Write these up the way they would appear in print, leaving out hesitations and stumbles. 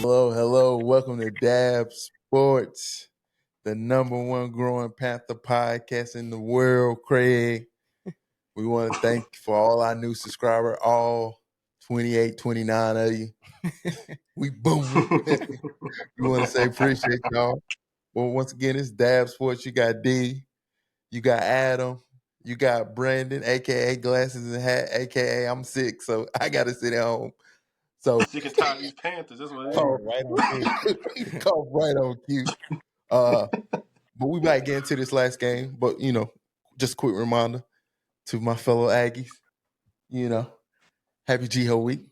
Hello. Welcome to Dab Sports, the #1 growing Panther podcast in the world, Craig. We want to thank you for all our new subscribers, all 28, 29 of you. We booming. We want to say appreciate y'all. Well, once again, it's Dab Sports. You got D, you got Adam, you got Brandon, aka Glasses and Hat, aka I'm sick, so I gotta sit at home. So sick and tired of these Panthers. That's what it is. right on cue. Call right on cue. But we might get into this last game. But just a quick reminder to my fellow Aggies, happy G-Ho week.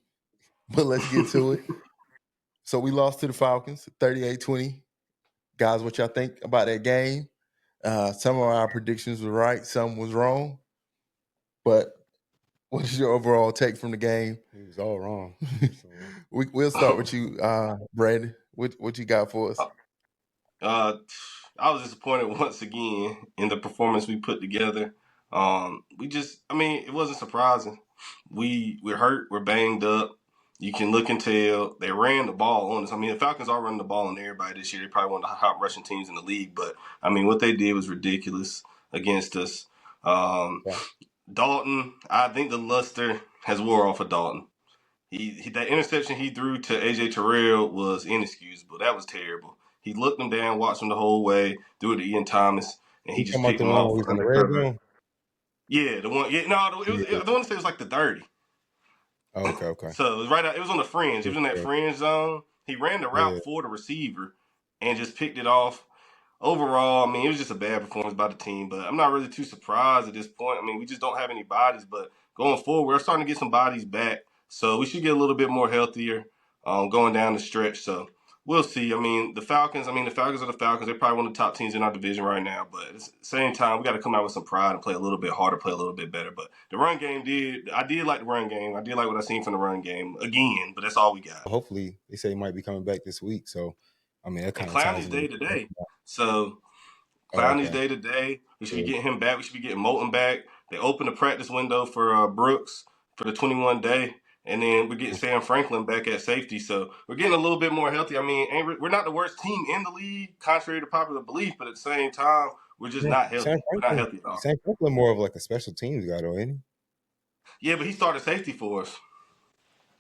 But let's get to it. So we lost to the Falcons, 38-20. Guys, what y'all think about that game? Some of our predictions were right, some was wrong. But what is your overall take from the game? It was all wrong. We'll start with you, Brandon. What you got for us? I was disappointed once again in the performance we put together. It wasn't surprising. We're hurt, we're banged up. You can look and tell they ran the ball on us. The Falcons are running the ball on everybody this year. They're probably one of the top rushing teams in the league. But what they did was ridiculous against us. Dalton, I think the luster has wore off of Dalton. He that interception he threw to AJ Terrell was inexcusable. That was terrible. He looked him down, watched him the whole way, threw it to Ian Thomas, and he just picked him off. He was in the red zone? Yeah, the one. Yeah, no, it was. I want to say it was like the 30. Oh, okay. So it was right out. It was on the fringe. It was in that fringe zone. He ran the route for the receiver and just picked it off. Overall, it was just a bad performance by the team, but I'm not really too surprised at this point. We just don't have any bodies, but going forward, we're starting to get some bodies back. So we should get a little bit more healthier going down the stretch. So we'll see. The Falcons are the Falcons. They're probably one of the top teams in our division right now. But at the same time, we got to come out with some pride and play a little bit harder, play a little bit better. But the run game I did like the run game. I did like what I seen from the run game again, but that's all we got. Hopefully, they say he might be coming back this week. So, that kind of Clowney's day today. So Clowney's day today. We should be getting him back. We should be getting Moulton back. They opened the practice window for Brooks for the 21 day. And then we're getting Sam Franklin back at safety. So we're getting a little bit more healthy. We're not the worst team in the league, contrary to popular belief, but at the same time, we're just not healthy. We're not healthy at all. Sam Franklin more of like a special teams guy, though, ain't he? Yeah, but he started safety for us.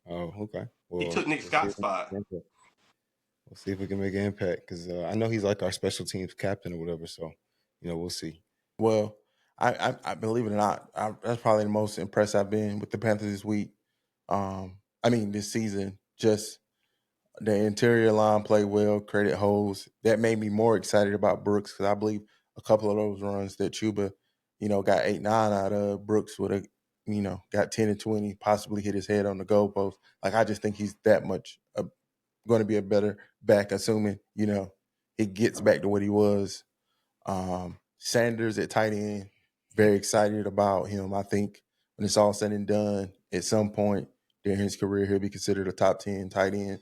Oh, okay. Well, he took Nick Scott's spot. We'll see if we can make an impact because I know he's like our special teams captain or whatever. So, we'll see. Well, I believe it or not, that's probably the most impressed I've been with the Panthers this week. This season, just the interior line played well, created holes. That made me more excited about Brooks because I believe a couple of those runs that Chuba, got 8-9 out of, Brooks would have, got 10 and 20, possibly hit his head on the goalpost. Like, I just think he's that much going to be a better back, assuming, he gets back to what he was. Sanders at tight end, very excited about him. I think when it's all said and done, at some point during his career, he'll be considered a top 10 tight end.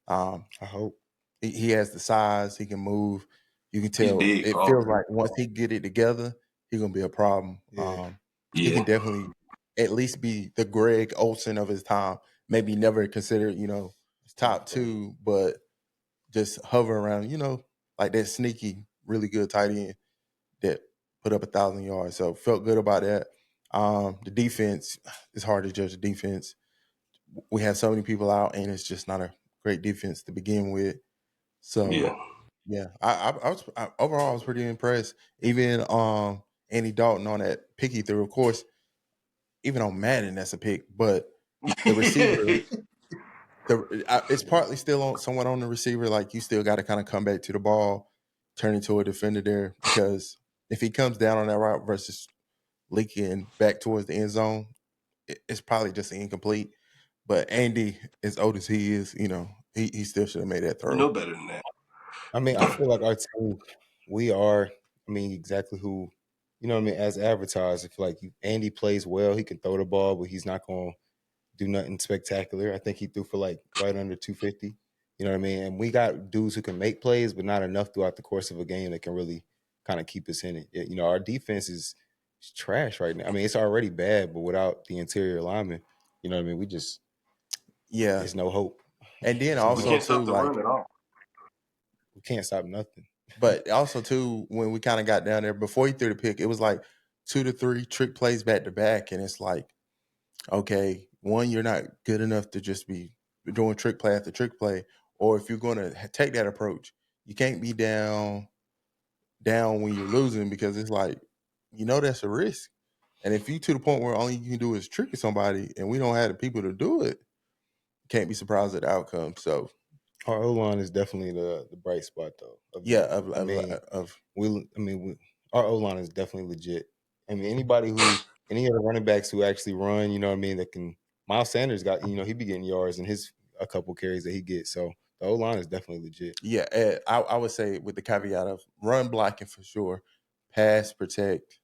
I hope. He has the size. He can move. You can tell. It feels like once he get it together, he's going to be a problem. He can definitely at least be the Greg Olsen of his time. Maybe never considered, top 2, but just hover around, like that sneaky, really good tight end that put up 1,000 yards. So felt good about that. The defense, it's hard to judge the defense. We have so many people out, and it's just not a great defense to begin with. So, yeah. Overall, I was pretty impressed. Even Andy Dalton on that pick he threw, of course, even on Madden, that's a pick. But the receiver, it's partly still somewhat on the receiver. Like, you still got to kind of come back to the ball, turn into a defender there. Because if he comes down on that route versus leaking back towards the end zone, it's probably just incomplete. But Andy, as old as he is, he still should have made that throw. You know better than that. I feel like our team, we are, exactly who, as advertised. I feel like Andy plays well. He can throw the ball, but he's not going to do nothing spectacular. I think he threw for like right under 250. You know what I mean? And we got dudes who can make plays, but not enough throughout the course of a game that can really kind of keep us in it. Our defense is trash right now. It's already bad, but without the interior linemen, we just, there's no hope. And then So We also can't too, stop the like, run at all. we can't stop nothing. but also too, when we kind of got down there before he threw the pick, it was like 2 to 3 trick plays back to back, and it's like, okay, one, you're not good enough to just be doing trick play after trick play, or if you're going to take that approach, you can't be down when you're losing, because it's like, that's a risk. And if you to the point where only you can do is trick somebody, and we don't have the people to do it, can't be surprised at the outcome. So Our O line is definitely the bright spot though of yeah, that. I mean, of our O line is definitely legit. I mean, any other running backs who actually run, you know what I mean, that can. Miles Sanders got, he be getting yards in his a couple carries that he gets. So the O line is definitely legit. yeah. I would say with the caveat of run blocking for sure, pass protect.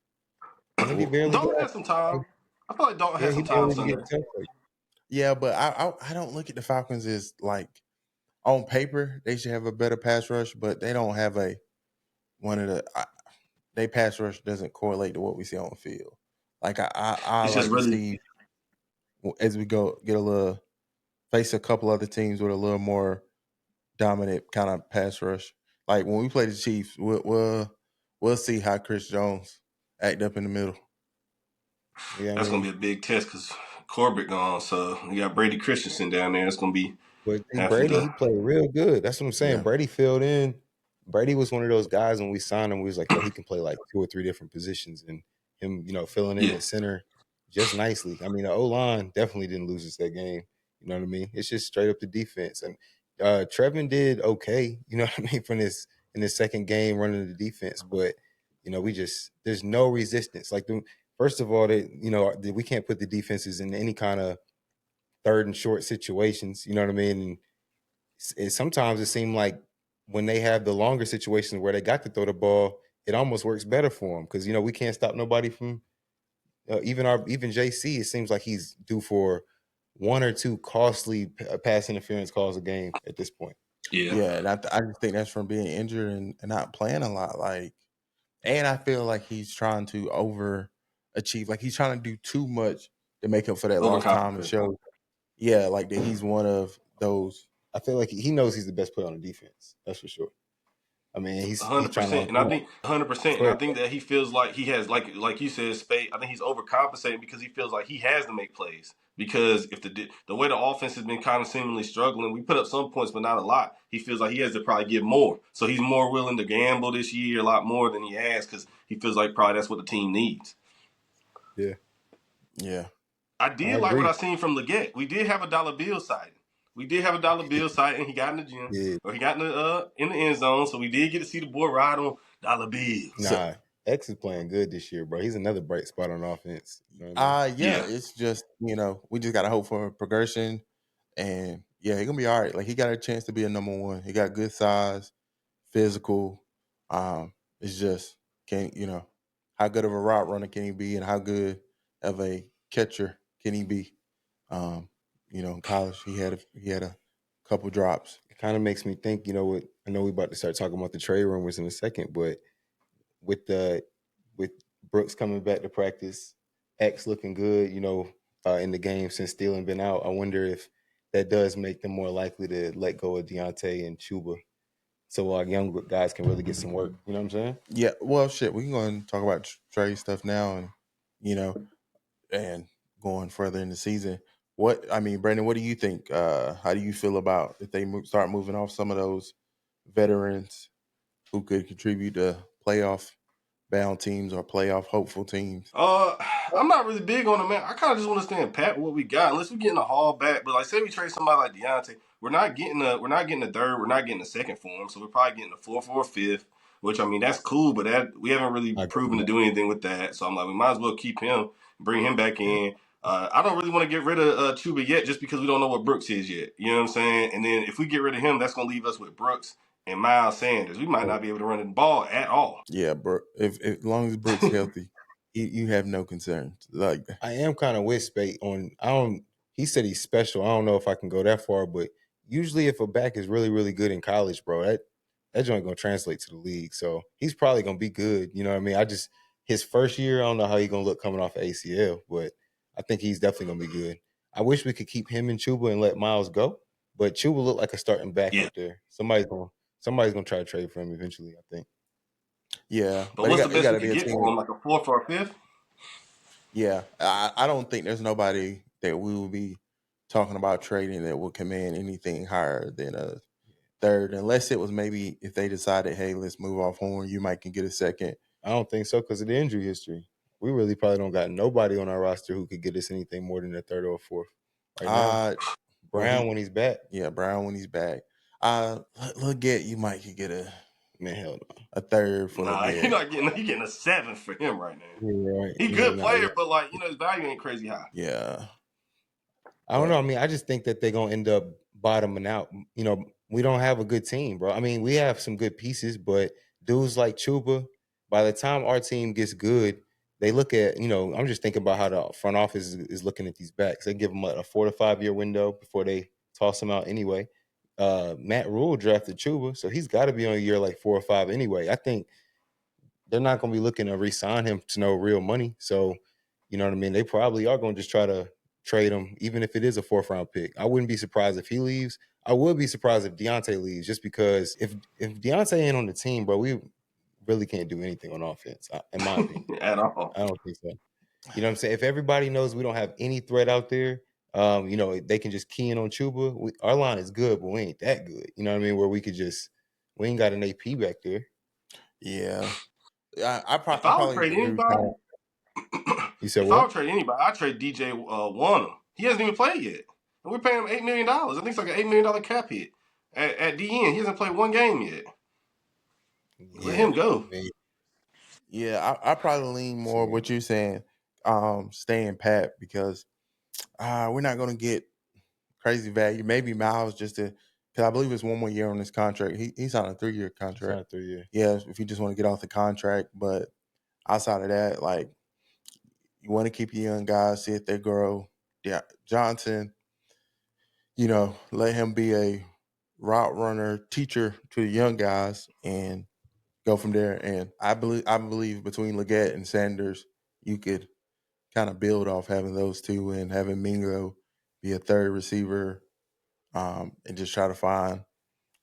And he barely Dalton got. had some time. I feel like Dalton Yeah, had he some time barely be Sunday. getting touched. Yeah, but I don't look at the Falcons as like, on paper they should have a better pass rush, but they don't have a one of the they pass rush doesn't correlate to what we see on the field. Like I It's just like to really see, as we go get a little face a couple other teams with a little more dominant kind of pass rush. Like when we play the Chiefs, we'll see how Chris Jones act up in the middle. Yeah, I that's gonna be mean, a big test because Corbett gone, so you got Brady Christensen down there. It's gonna be but see, having Brady, he to played real good. That's what I'm saying. Yeah, Brady filled in. Brady was one of those guys when we signed him. We was like, yo, he can play like 2 or 3 different positions, and him, filling in yeah, at center just nicely. I mean, the O line definitely didn't lose us that game. You know what I mean? It's just straight up the defense. And Trevin did okay. You know what I mean, from this in his second game running the defense, but we just there's no resistance. Like first of all, we can't put the defenses in any kind of third and short situations. You know what I mean? And sometimes it seemed like when they have the longer situations where they got to throw the ball, it almost works better for them because we can't stop nobody from even JC. It seems like he's due for 1 or 2 costly pass interference calls a game at this point. yeah. yeah, and I just think that's from being injured and not playing a lot. Like, and I feel like he's trying to overachieve. Like he's trying to do too much to make up for that lost time and Overcompensate. show. Yeah, like that he's one of those. I feel like he knows he's the best player on the defense. That's for sure. I mean, he's hundred trying percent, to. and I think 100%, and I Fred, think that he feels like he has, like you said, Spade. I think he's overcompensating because he feels like he has to make plays. Because if the way the offense has been kind of seemingly struggling, we put up some points, but not a lot. He feels like he has to probably get more, so he's more willing to gamble this year a lot more than he has because he feels like probably that's what the team needs. yeah, Yeah, I I did like what agree. I seen from Leggett. We did have a dollar bill sighting. We did have a dollar bill sighting. He got in the gym, Yeah, or he got in the end zone, so we did get to see the boy ride on dollar bills. so nah, X is playing good this year, bro. He's another bright spot on offense. You know what I mean? yeah, Yeah, it's just, we just gotta hope for progression, and yeah, he gonna be all right. Like he got a chance to be a number one. He got good size, physical. It's just, can how good of a route runner can he be, and how good of a catcher can he be? In college he had a couple drops. It kind of makes me think, what I know we about to start talking about the trade rumors in a second, but with the with Brooks coming back to practice, X looking good, in the game since Thielen been out, I wonder if that does make them more likely to let go of Deontay and Chuba, so our young guys can really get some work. You know what I'm saying? Yeah, well, shit, we can go and talk about trade stuff now, and you know, and going further in the season. Brandon, what do you think? How do you feel about if they start moving off some of those veterans who could contribute to playoff bound teams or playoff hopeful teams? I'm not really big on it, man. I kind of just want to stand pat with what we got, unless we're getting a haul back. But like, say we trade somebody like Deontay, we're not getting a third, we're not getting a second for him, so we're probably getting a fourth or a fifth. Which I mean, that's cool, but that we haven't really I agree proven with to that. do anything with that. So I'm like, we might as well keep him, bring him back in. I don't really want to get rid of Chuba yet, just because we don't know what Brooks is yet. You know what I'm saying? And then if we get rid of him, that's gonna leave us with Brooks and Miles Sanders. We might not be able to run the ball at all. Yeah, bro. If as long as Brooks healthy, you have no concerns. Like, I am kind of with Spate on. I don't. He said he's special. I don't know if I can go that far, but usually, if a back is really, really good in college, bro, that joint gonna translate to the league. So he's probably gonna be good. You know what I mean? His first year, I don't know how he's gonna look coming off of ACL, but I think he's definitely gonna be good. I wish we could keep him in Chuba and let Miles go, But Chuba looked like a starting back Yeah. out there. Somebody's gonna try to trade for him eventually, I think. Yeah, But but what's the it best got we to be could a get team. for him? Like a fourth or a fifth? Yeah, I don't think there's nobody that we will be talking about trading that will command anything higher than a third, unless it was maybe if they decided, hey, let's move off Horn, you might can get a second. I don't think so because of the injury history. We really probably don't got nobody on our roster who could get us anything more than a third or a fourth right now. Brown when he's back. Yeah, Brown when he's back. Leggett, you might could get a hell no. A third for Nah, Leggett. you're not getting. You're getting a 7 for him right now. Yeah, right. He's a good player, but like his value ain't crazy high. Yeah. I don't know. I mean, I just think that they're gonna end up bottoming out. We don't have a good team, bro. I mean, we have some good pieces, but dudes like Chuba, by the time our team gets good, they look at, I'm just thinking about how the front office is looking at these backs. They give them a 4 to 5 year window before they toss them out anyway. Matt Rule drafted Chuba, so he's got to be on a year like 4 or 5 anyway. I think they're not going to be looking to re-sign him to no real money. So, you know what I mean? They probably are going to just try to trade him, even if it is a 4th round pick. I wouldn't be surprised if he leaves. I would be surprised if Deontay leaves, just because if Deontay ain't on the team, bro, we really can't do anything on offense, in my opinion. At all. I don't think so. You know what I'm saying? If everybody knows we don't have any threat out there, they can just key in on Chuba. Our line is good, but we ain't that good. You know what I mean? Where we ain't got an AP back there. Yeah. I If I would trade anybody, you said if what? I would trade anybody, I'd trade DJ Warner. He hasn't even played yet. And we're paying him $8 million. I think it's like an $8 million cap hit. At DN, he hasn't played one game yet. Let him go. Yeah, I probably lean more what you're saying, staying pat, because we're not going to get crazy value. Maybe Miles because I believe it's 1 more year on his contract. He's on a 3-year contract. 3 year. Yeah, if you just want to get off the contract, but outside of that, like, you want to keep your young guys, see if they grow. Yeah, Johnson, let him be a route runner, teacher to the young guys, and go from there. And I believe between Leggett and Sanders, you could kind of build off having those two and having Mingo be a third receiver, and just try to find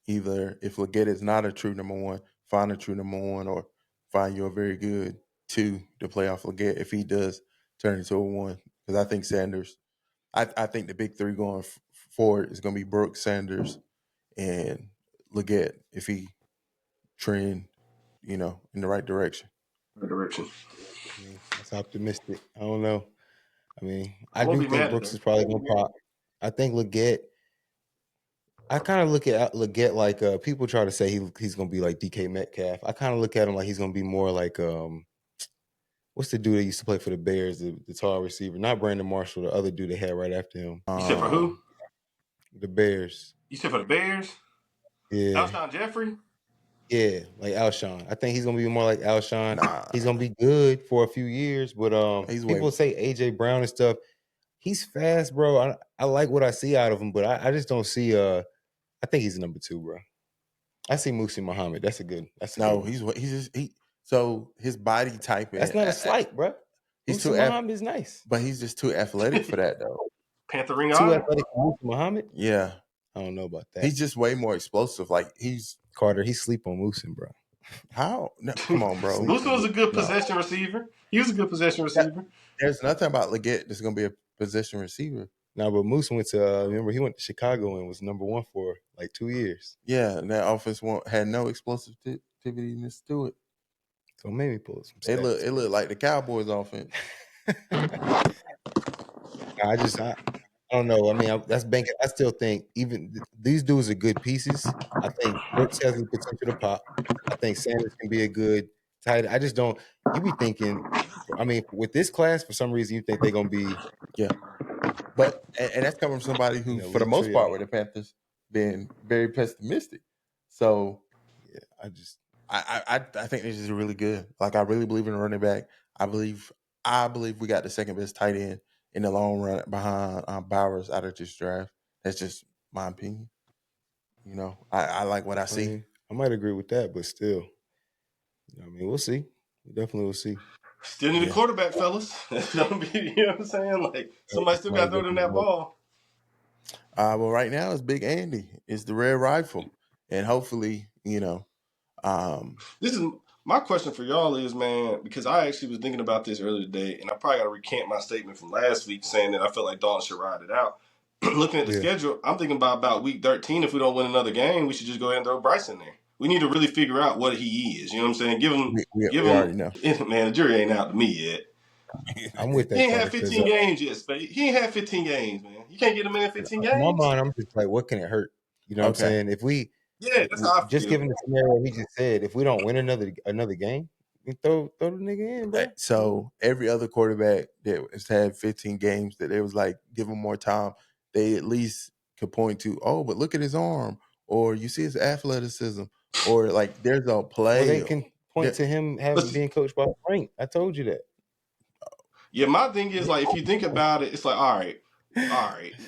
either, if Leggett is not a true number one, find a true number one, or find you a very good two to play off Leggett if he does turn into a one. Because I think Sanders, I think the big three going forward is going to be Brooks, Sanders, and Leggett if he trend, in the right direction. That's optimistic. I don't know. I mean, I won't do be think mad at Brooks that. is probably going to pop. I think Leggett. I kind of look at Leggett like people try to say he's going to be like DK Metcalf. I kind of look at him like he's going to be more like what's the dude that used to play for the Bears, the tall receiver? Not Brandon Marshall, the other dude they had right after him. You said for who? The Bears. You said for the Bears? Yeah. Alshon Jeffrey? Yeah, like Alshon. I think he's gonna be more like Alshon. He's gonna be good for a few years, but people say AJ Brown and stuff. He's fast, bro. I like what I see out of him, but I just don't see. I think he's number 2, bro. I see Musi Muhammad. That's a good. So his body type. That's not a slight, bro. Musi Muhammad is nice, but he's just too athletic for that, though. Panther ring too on? athletic for Musi Muhammad. Yeah, I don't know about that. He's just way more explosive. Like Carter. He sleep on Musin, bro. How? No, come on, bro. Musin was a good possession receiver. He was a good possession receiver. There's nothing about Leggett that's going to be a possession receiver. No, but Moose went to remember he went to Chicago and was number 1 for like 2 years. Yeah, and that offense had no explosivity to it. So maybe pull some stats. It looked like the Cowboys offense. I don't know. I mean, that's banking. I still think even these dudes are good pieces. I think Brooks has the potential to pop. I think Sanders can be a good tight. I just don't. You be thinking. I mean, with this class, for some reason, you think they're gonna be. Yeah, but and that's coming from somebody who, for the most part, with the Panthers, been very pessimistic. So, yeah, I think this is really good. Like, I really believe in a running back. I believe we got the second best tight end in the long run behind Bowers out of this draft. That's just my opinion. I like what I see. I might agree with that, but still, I mean, we'll see. We definitely will see. Still need a quarterback, fellas. You know what I'm saying? Like, somebody still got to throw them that ball. Well, right now it's Big Andy. It's the red rifle, and hopefully, This is my question for y'all is, man, because I actually was thinking about this earlier today, and I probably got to recant my statement from last week saying that I felt like Dalton should ride it out. Looking at the Yeah. schedule, I'm thinking about week 13. If we don't win another game, we should just go ahead and throw Bryce in there. We need to really figure out what he is. You know what I'm saying? Give we him. already know. Man, the jury ain't out to me yet. I'm with He that, ain't had Carter, because 15 games yet, Spade. He ain't had 15 games, man. You can't get him in at 15 in my games. mind, I'm just like, what can it hurt? You know what I'm Okay. saying? If we Yeah, that's how I just feel. given the scenario he just said, if we don't win another game, we throw the nigga in, bro. So every other quarterback that has had 15 games that it was like give him more time, they at least could point to, oh, but look at his arm, or you see his athleticism, or like there's a Well, play. they can point to him having being coached by Frank. I told you that. Yeah, my thing is like if you think about it, it's like all right.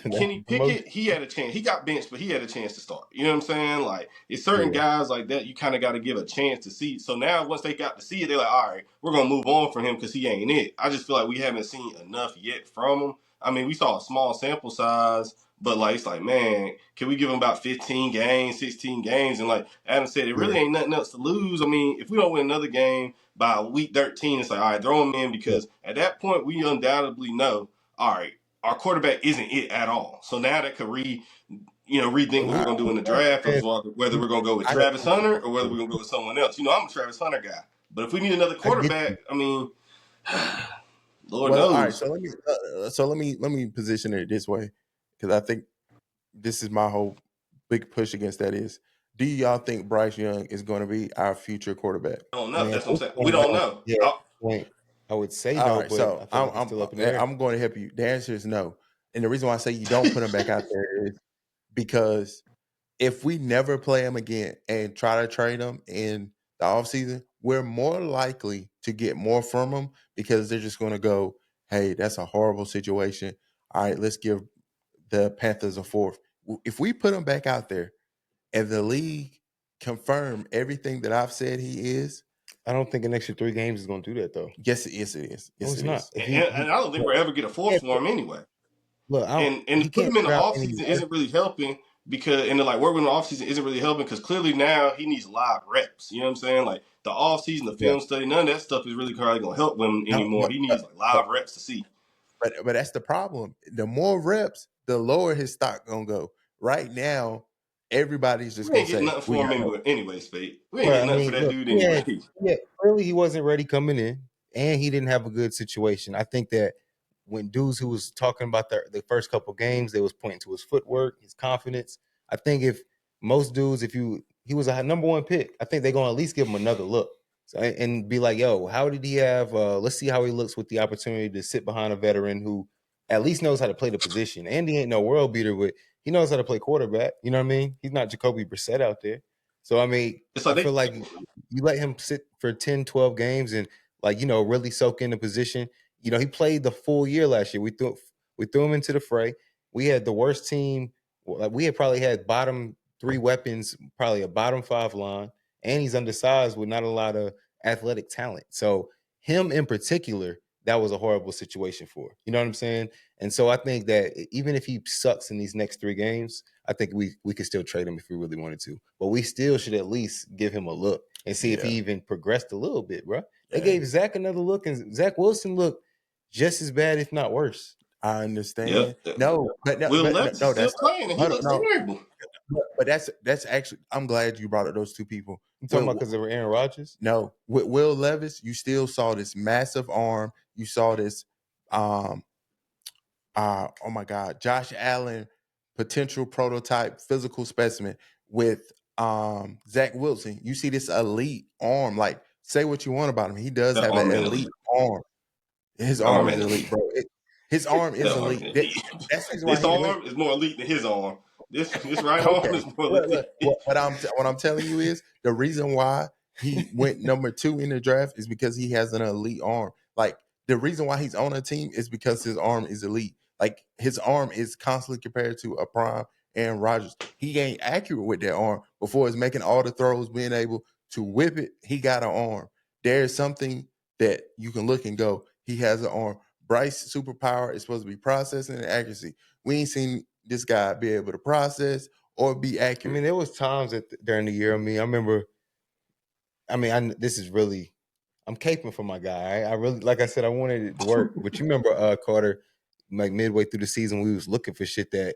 Kenny Pickett, he had a chance. He got benched, but he had a chance to start. You know what I'm saying? Like it's certain guys like that you kind of got to give a chance to see. So now once they got to see it, they're like, all right, we're gonna move on from him because he ain't it. I just feel like we haven't seen enough yet from him. I mean, we saw a small sample size, but like it's like, man, can we give him about 15 games, 16 games? And like Adam said, it really ain't nothing else to lose. I mean, if we don't win another game by week 13, it's like, all right, throw him in because at that point we undoubtedly know, all right, our quarterback isn't it at all. So now that could rethink what we're gonna do in the draft, as well, whether we're gonna go with I, Travis Hunter or whether we're gonna go with someone else. You know, I'm a Travis Hunter guy, but if we need another I get you. quarterback, I mean, Lord Well, all right. knows. So let me position it this way, because I think this is my whole big push against that is. Do y'all think Bryce Young is going to be our future quarterback? I don't I know. mean, at That's what I'm this saying. We point, don't no. know. Yeah, at this point, I would say All no, right, but I so feel like I'm it's I'm still up in the air. I'm going to help you. The answer is no, and the reason why I say you don't put him back out there is because if we never play him again and try to trade him in the offseason, we're more likely to get more from him because they're just going to go, hey, that's a horrible situation. All right, let's give the Panthers a fourth. If we put him back out there and the league confirm everything that I've said he is, I don't think an extra 3 games is going to do that, though. yes, it is. It is. No, Yes, it's it not. is. If And I don't think look, we'll ever get a he fourth for him anyway. look, And he to put can't him in the put out any offseason isn't really helping because and like working in the offseason isn't really helping because clearly now he needs live reps. You know what I'm saying? Like the offseason, the Yeah. film study, none of that stuff is really probably gonna help him No, anymore. He needs like but, live reps to see. but that's the problem. The more reps, the lower his stock gonna go. Right now, everybody's just We gonna ain't getting say nothing we for got him no. anyway, Spade. We ain't Well, getting I nothing for mean, that look, dude anyway. clearly he wasn't ready coming in, and he didn't have a good situation. I think that when dudes who was talking about the first couple games, they was pointing to his footwork, his confidence. I think if most dudes, if he was a number one pick, I think they're gonna at least give him another look. So, and be like, yo, how did he have? Let's see how he looks with the opportunity to sit behind a veteran who at least knows how to play the position. Andy ain't no world beater, but he knows how to play quarterback. You know what I mean? He's not Jacoby Brissett out there. So I mean, It's I like feel they like you let him sit for 10, 12 games and like, really soak in the position. He played the full year last year. We threw him into the fray. We had the worst team. Like we had probably had bottom 3 weapons, probably a bottom 5 line, and he's undersized with not a lot of athletic talent. So him in particular, that was a horrible situation for. You know what I'm saying? And so I think that even if he sucks in these next 3 games, I think we could still trade him if we really wanted to. But we still should at least give him a look and see if he Yeah, even progressed a little bit, bro. They yeah. gave Zach another look, and Zach Wilson looked just as bad, if not worse. I Yep. understand. No, Will but no, Levis is no, still that's playing and he no, no, looks no. terrible. But that's actually. I'm glad you brought up those two people. You talking about because they were Aaron Rodgers? No, with Will Levis, you still saw this massive arm. You saw this, um, oh my God, Josh Allen, potential prototype physical specimen. With Zach Wilson, you see this elite arm. Like, say what you want about him, he does That have an arm ain't elite elite. arm. His The arm arm is ain't elite, elite. bro. His arm is That arm elite. ain't elite. That's the reason why This he went. arm is more elite than his arm. This right arm Okay. is more Look, elite. what I'm telling you is the reason why he went number 2 in the draft is because he has an elite arm. Like the reason why he's on a team is because his arm is elite. Like his arm is constantly compared to a prime Aaron Rodgers. He ain't accurate with that arm before it's making all the throws, being able to whip it. He got an arm. There's something that you can look and go, he has an arm. Bryce superpower is supposed to be processing and accuracy. We ain't seen this guy be able to process or be accurate? I mean, there was times during the year. I mean, I remember. This is really. I'm caping for my guy. I really, like I said, I wanted it to work. But you remember, Carter, like midway through the season, we was looking for shit that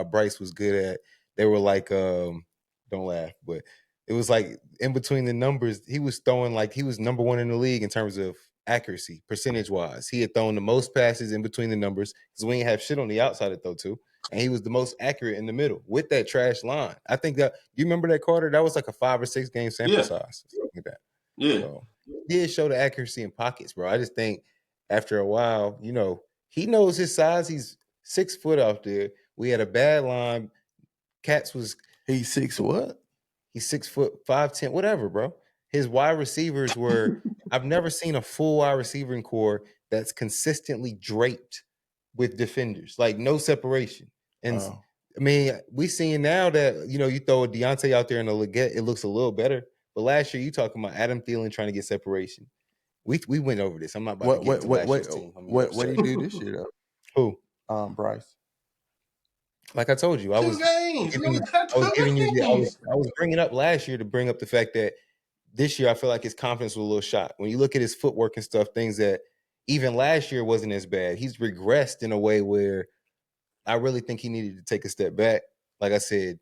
Bryce was good at. They were like, don't laugh, but it was like in between the numbers, he was throwing like he was number one in the league in terms of accuracy, percentage wise. He had thrown the most passes in between the numbers because we ain't have shit on the outside to throw to. And he was the most accurate in the middle with that trash line. I think that you remember that, Carter? That was like a 5 or 6 game sample size, something like that. Yeah. So he did show the accuracy in pockets, bro. I just think after a while, he knows his size. He's 6 foot out there. We had a bad line. He's 6 what? He's 6 foot 5'10", whatever, bro. His wide receivers were. I've never seen a full wide receiving core that's consistently draped with defenders, like no separation. And I mean, we seeing now that you throw a Deontay out there in a Leggett, it looks a little better. But last year, you talking about Adam Thielen trying to get separation. We went over this. I'm not about to get into last year's team. What did he do this year though? Who? Bryce. Like I told you, I was bringing up last year to bring up the fact that this year I feel like his confidence was a little shot. When you look at his footwork and stuff, things that even last year wasn't as bad. He's regressed in a way where I really think he needed to take a step back. Like I said,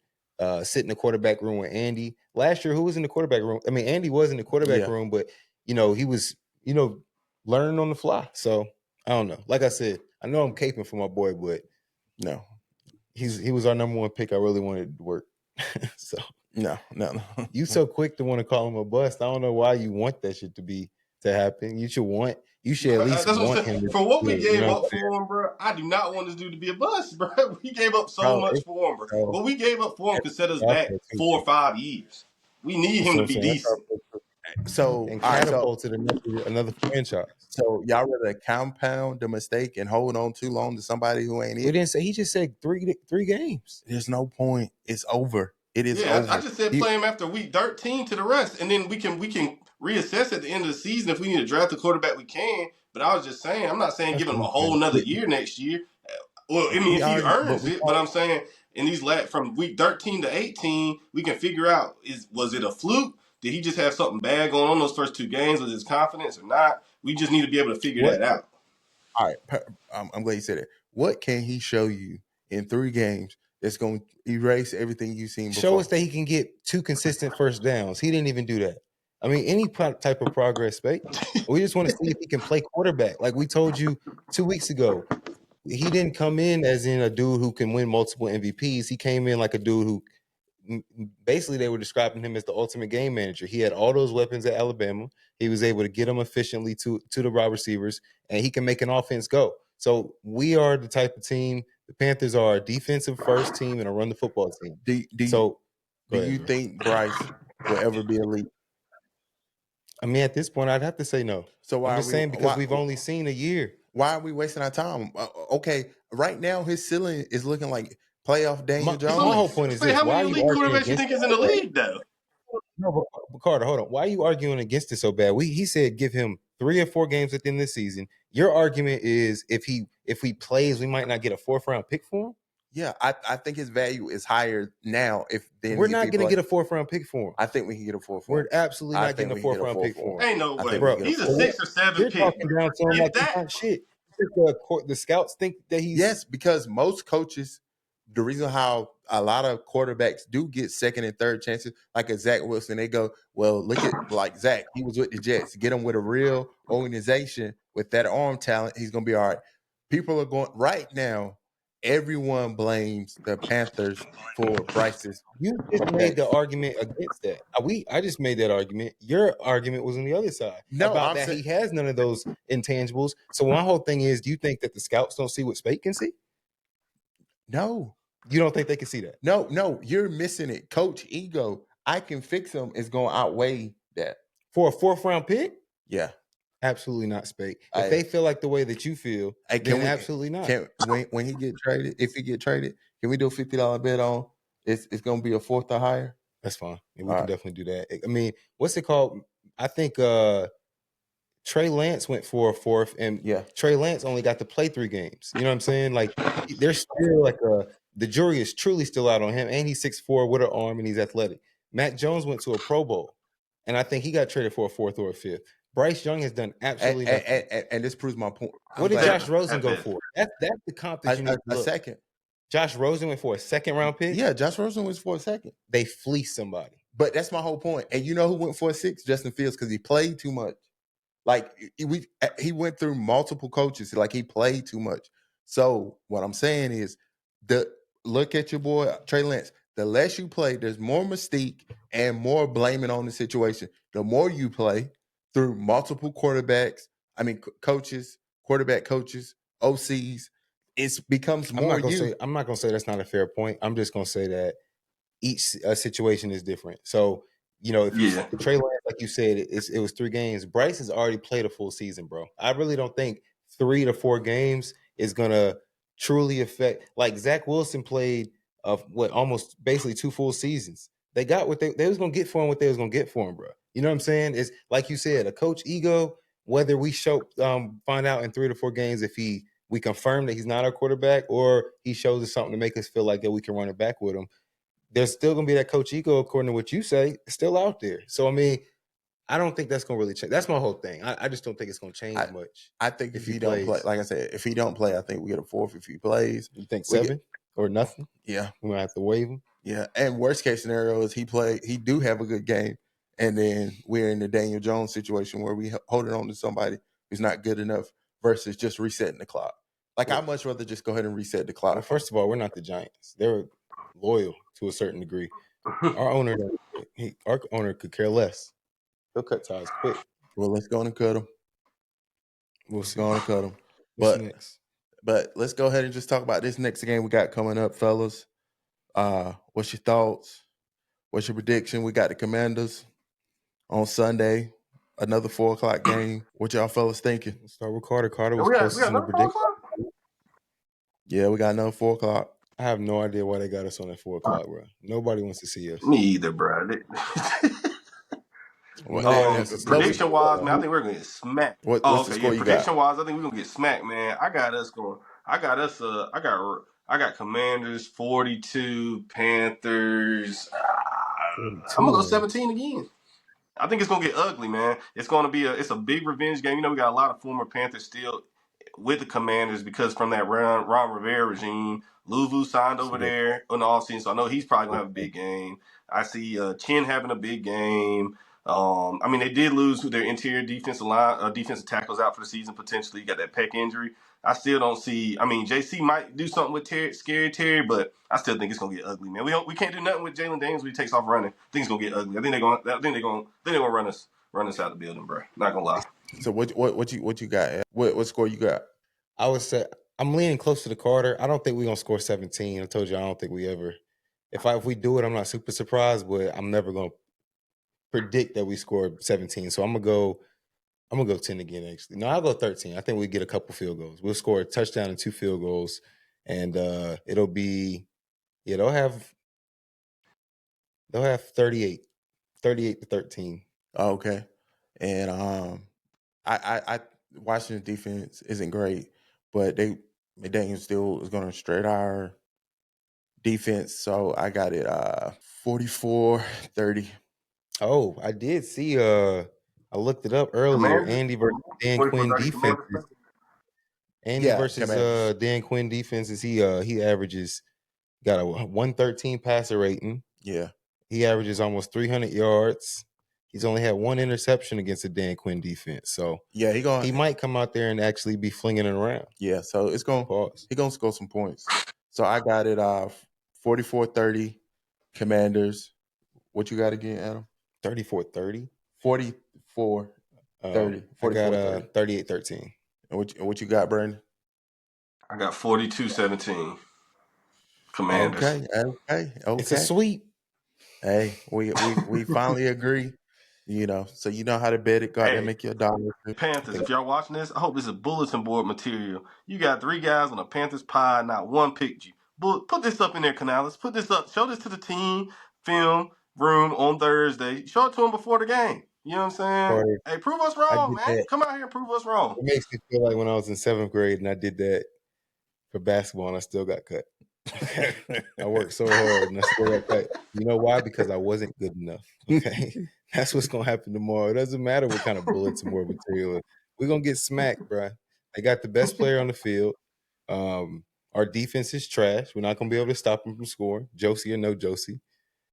sit in the quarterback room with Andy. Last year, who was in the quarterback room? I mean, Andy was in the quarterback room, but he was, learning on the fly. So I don't know. Like I said, I know I'm caping for my boy, but no, he was our number one pick. I really wanted it to work. So no. You so quick to want to call him a bust. I don't know why you want that shit to happen. You should at least want him. For what we gave up for him, bro, I do not want this dude to be a bust, bro. We gave up so much for him, bro. What we gave up for him could set us back 4 or 5 years. We need him to be decent. So and catapulted another franchise. So y'all rather compound the mistake and hold on too long to somebody who ain't it? We didn't say. He just said three games. There's no point. It's over. It is over. I just said play him after week 13 to the rest, and then we can reassess at the end of the season. If we need to draft a quarterback, we can. But I was just saying, I'm not saying give him a whole nother year next year. Well, I mean, if he earns it, but I'm saying in these from week 13 to 18, we can figure out was it a fluke? Did he just have something bad going on those first 2 games? Was his confidence or not? We just need to be able to figure that out. All right, I'm glad you said it. What can he show you in 3 games that's going to erase everything you've seen before? Show us that he can get 2 consistent first downs. He didn't even do that. I mean, any type of progress, Spake. We just want to see if he can play quarterback. Like we told you 2 weeks ago, he didn't come in as in a dude who can win multiple MVPs. He came in like a dude who basically they were describing him as the ultimate game manager. He had all those weapons at Alabama. He was able to get them efficiently to the wide receivers, and he can make an offense go. So we are the type of team. The Panthers are a defensive first team and a run the football team. Do you think Bryce will ever be elite? I mean, at this point, I'd have to say no. So why? I'm just saying because we've only seen a year. Why are we wasting our time? Okay, right now his ceiling is looking like playoff Daniel Jones. My whole point is this: how many elite quarterbacks you think is in the league, though? No, but Carter, hold on. Why are you arguing against it so bad? He said give him 3 or 4 games at the end of the season. Your argument is if he plays, we might not get a 4th round pick for him. Yeah, I think his value is higher now. We're not going to get a 4th round pick for him. I think we can get a 4th. We're absolutely not getting a 4th round pick for him. Ain't no way, bro. He's a 6 or 7 You're pick. Talking down to him like that shit. The scouts think that he's because most coaches. The reason how a lot of quarterbacks do get 2nd and 3rd chances, like a Zach Wilson, they go, well, look at like Zach. He was with the Jets. Get him with a real organization with that arm talent. He's going to be all right. People are going right now. Everyone blames the Panthers for Bryce's. You just made the argument against that. I just made that argument. Your argument was on the other side. About that he has none of those intangibles. So my whole thing is, do you think that the scouts don't see what Spake can see? No. You don't think they can see that? No, you're missing it. Coach ego, I can fix him, is going to outweigh that. For a 4th round pick? Yeah. Absolutely not, Spake. If they feel like the way that you feel, then absolutely not. When he get traded, if he get traded, can we do a $50 bet on it's going to be a 4th or higher? That's fine. We can definitely do that. I mean, what's it called? I think Trey Lance went for a 4th, and Trey Lance only got to play 3 games. You know what I'm saying? Like, there's still like the jury is truly still out on him, and he's 6'4" with an arm, and he's athletic. Mac Jones went to a Pro Bowl, and I think he got traded for a 4th or a 5th. Bryce Young has done absolutely nothing. And this proves my point. What did Josh Rosen go for? That's the comp that you need to look. A second. Josh Rosen went for a 2nd-round pick? Yeah, Josh Rosen was for a 2nd. They fleeced somebody. But that's my whole point. And you know who went for a 6th? Justin Fields, because he played too much. Like, he went through multiple coaches. Like, he played too much. So what I'm saying is, look at your boy Trey Lance. The less you play, there's more mystique and more blaming on the situation. The more you play through multiple quarterbacks, coaches, quarterback coaches, OCs, it becomes more I'm not going to say that's not a fair point. I'm just going to say that each situation is different. So, if Trey Lance, like you said, it was 3 games. Bryce has already played a full season, bro. I really don't think 3 to 4 games is going to truly affect. Like, Zach Wilson played almost basically 2 full seasons. They got what they was going to get for him, what they was going to get for him, bro. You know what I'm saying? It's like you said, a coach ego, whether we find out in 3 to 4 games if we confirm that he's not our quarterback, or he shows us something to make us feel like that we can run it back with him. There's still going to be that coach ego, according to what you say, still out there. So, I don't think that's going to really change. That's my whole thing. I just don't think it's going to change much. I think if he don't play, like I said, if he don't play, I think we get a 4th if he plays. You think 7 or nothing? Yeah. We might have to waive him. Yeah. And worst case scenario is he do have a good game, and then we're in the Daniel Jones situation where we holding on to somebody who's not good enough versus just resetting the clock. Like, I'd much rather just go ahead and reset the clock. Well, first of all, we're not the Giants. They're loyal to a certain degree. Our owner could care less. He'll cut ties quick. Well, let's go and cut him. What's next? But let's go ahead and just talk about this next game we got coming up, fellas. What's your thoughts? What's your prediction? We got the Commanders on Sunday. Another 4:00 game. What y'all fellas thinking? Let's start with Carter. Carter was closest in the prediction. Yeah, we got another 4:00. I have no idea why they got us on at 4:00, bro. Nobody wants to see us. Me either, bro. Prediction-wise, man, I think we're gonna get smacked. What's the score you got? Prediction-wise, I think we're gonna get smacked, man. I got Commanders 42, Panthers. I'm gonna go 17 again. I think it's gonna get ugly, man. It's gonna be a big revenge game. We got a lot of former Panthers still with the Commanders because from that Ron Rivera regime, Louvu signed over there in the offseason, so I know he's probably gonna have a big game. I see Chin having a big game. They did lose their interior defensive tackles out for the season potentially. You got that pec injury. I still don't see. JC might do something with Scary Terry, but I still think it's gonna get ugly, man. We can't do nothing with Jalen Daniels when he takes off running. I think it's gonna get ugly. I think they're gonna run us out the building, bro. Not gonna lie. So what you got? What score you got? I would say I'm leaning close to the Carter. I don't think we're gonna score 17. I told you I don't think we ever. If we do it, I'm not super surprised, but I'm never gonna predict that we scored 17. So I'm gonna go 10 again. Actually, no, I'll go 13. I think we get a couple field goals. We'll score a touchdown and 2 field goals, and it'll be they'll have 38 to 13. Okay, and I Washington defense isn't great, but McDaniel still is going to straight our defense. So I got it 44-30. Oh, I did see. I looked it up earlier. Andy versus Dan Quinn defenses. Andy versus Dan Quinn defenses. He averages got a 113 passer rating. Yeah, he averages almost 300 yards. He's only had 1 interception against the Dan Quinn defense. So yeah, he might come out there and actually be flinging it around. Yeah, so he's gonna score some points. So I got it 44-30 Commanders. What you got again, Adam? 34-30? 44-30. I got 38-13. And what you got, Brandon? I got 42-17. Commanders. Okay. It's a sweep. Hey, we finally agree. So you know how to bet it. Go out there and make your dollar. Panthers, if y'all watching this, I hope this is bulletin board material. You got 3 guys on a Panthers pod, not one picked you. Put this up in there, Canales. Put this up. Show this to the team, film room on Thursday. Show it to them before the game. You know what I'm saying? Carter, hey, prove us wrong, man. That. Come out here and prove us wrong. It makes me feel like when I was in 7th grade and I did that for basketball and I still got cut. Okay. I worked so hard and I still got cut. You know why? Because I wasn't good enough. Okay. That's what's gonna happen tomorrow. It doesn't matter what kind of bullets and more material. We're gonna get smacked, bro. They got the best player on the field. Our defense is trash. We're not gonna be able to stop them from scoring. Josie or no Josie.